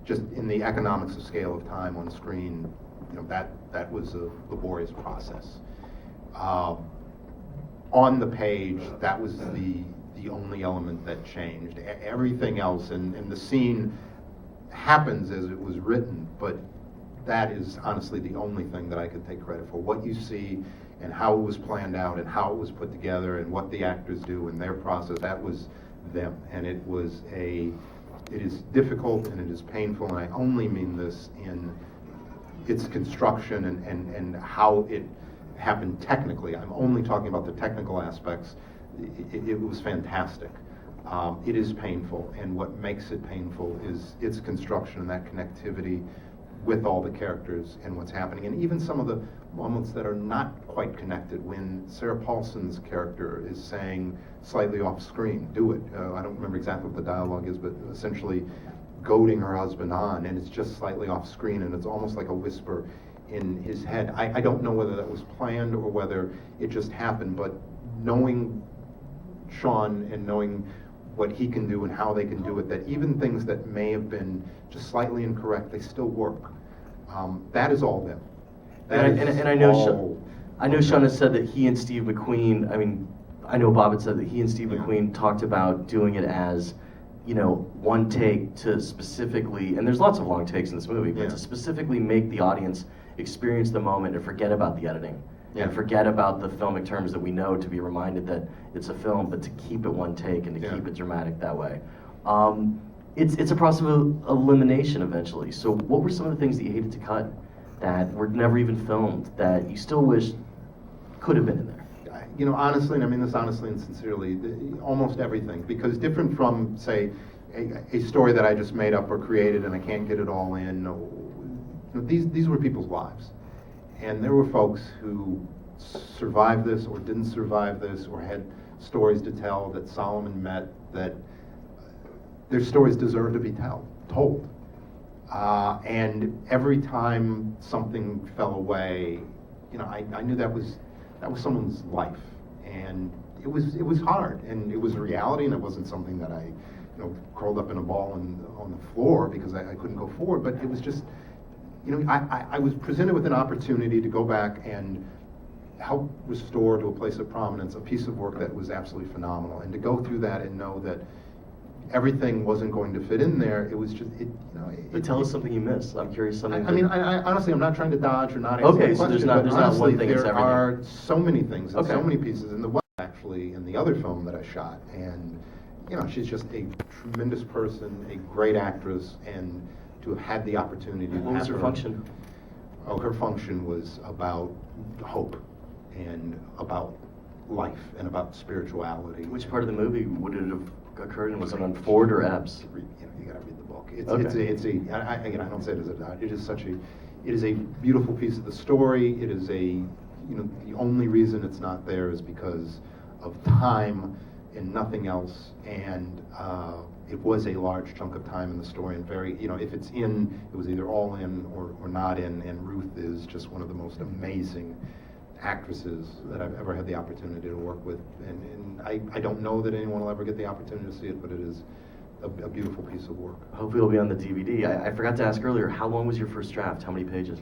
just in the economics of scale of time on screen, that was a laborious process. On the page, that was the only element that changed. Everything else, and the scene happens as it was written, but that is honestly the only thing that I could take credit for. What you see and how it was planned out and how it was put together and what the actors do in their process, that was them. And it is difficult and it is painful, and I only mean this in its construction and how it happened technically. I'm only talking about the technical aspects. It was fantastic. It is painful, and what makes it painful is its construction and that connectivity with all the characters and what's happening, and even some of the moments that are not quite connected. When Sarah Paulson's character is saying slightly off screen, do it. I don't remember exactly what the dialogue is, but essentially goading her husband on, and it's just slightly off screen, and it's almost like a whisper in his head. I don't know whether that was planned or whether it just happened, but knowing Sean and knowing what he can do and how they can do it, that even things that may have been just slightly incorrect, they still work. That is all them. And I know Sean has said that he and Steve McQueen, I know Bob had said that he and Steve McQueen talked about doing it as, one take to specifically, and there's lots of long takes in this movie, but to specifically make the audience experience the moment and forget about the editing. And forget about the filmic terms that we know, to be reminded that it's a film, but to keep it one take and to keep it dramatic that way. It's a process of elimination eventually. So what were some of the things that you hated to cut that were never even filmed that you still wish could have been in there? Honestly, and I mean this honestly and sincerely, almost everything, because different from, say, a story that I just made up or created and I can't get it all in. These were people's lives. And there were folks who survived this or didn't survive this or had stories to tell that Solomon met, that their stories deserve to be told. And every time something fell away, I knew that was someone's life, and it was hard, and it was a reality, and it wasn't something that I curled up in a ball on the floor because I couldn't go forward. But it was just, I was presented with an opportunity to go back and help restore to a place of prominence a piece of work that was absolutely phenomenal, and to go through that and know that everything wasn't going to fit in there. It was just, But tell us something you missed. I'm curious. I honestly, I'm not trying to dodge or not answer the question. So there's not honestly, one thing. There are so many things and so many pieces. And the one actually in the other film that I shot, and she's just a tremendous person, a great actress, and to have had the opportunity to What was her function? Oh, her function was about hope and about life and about spirituality. Which part of the movie would it have occurred in? Was it on Ford or Epps? You got to read the book. I don't say it as a dot. It is a beautiful piece of the story. It is the only reason it's not there is because of time and nothing else. And it was a large chunk of time in the story, and very, if it's in, it was either all in or not in. And Ruth is just one of the most amazing actresses that I've ever had the opportunity to work with, and I don't know that anyone will ever get the opportunity to see it, but it is a beautiful piece of work. Hopefully it'll be on the DVD. I forgot to ask earlier, how long was your first draft? How many pages?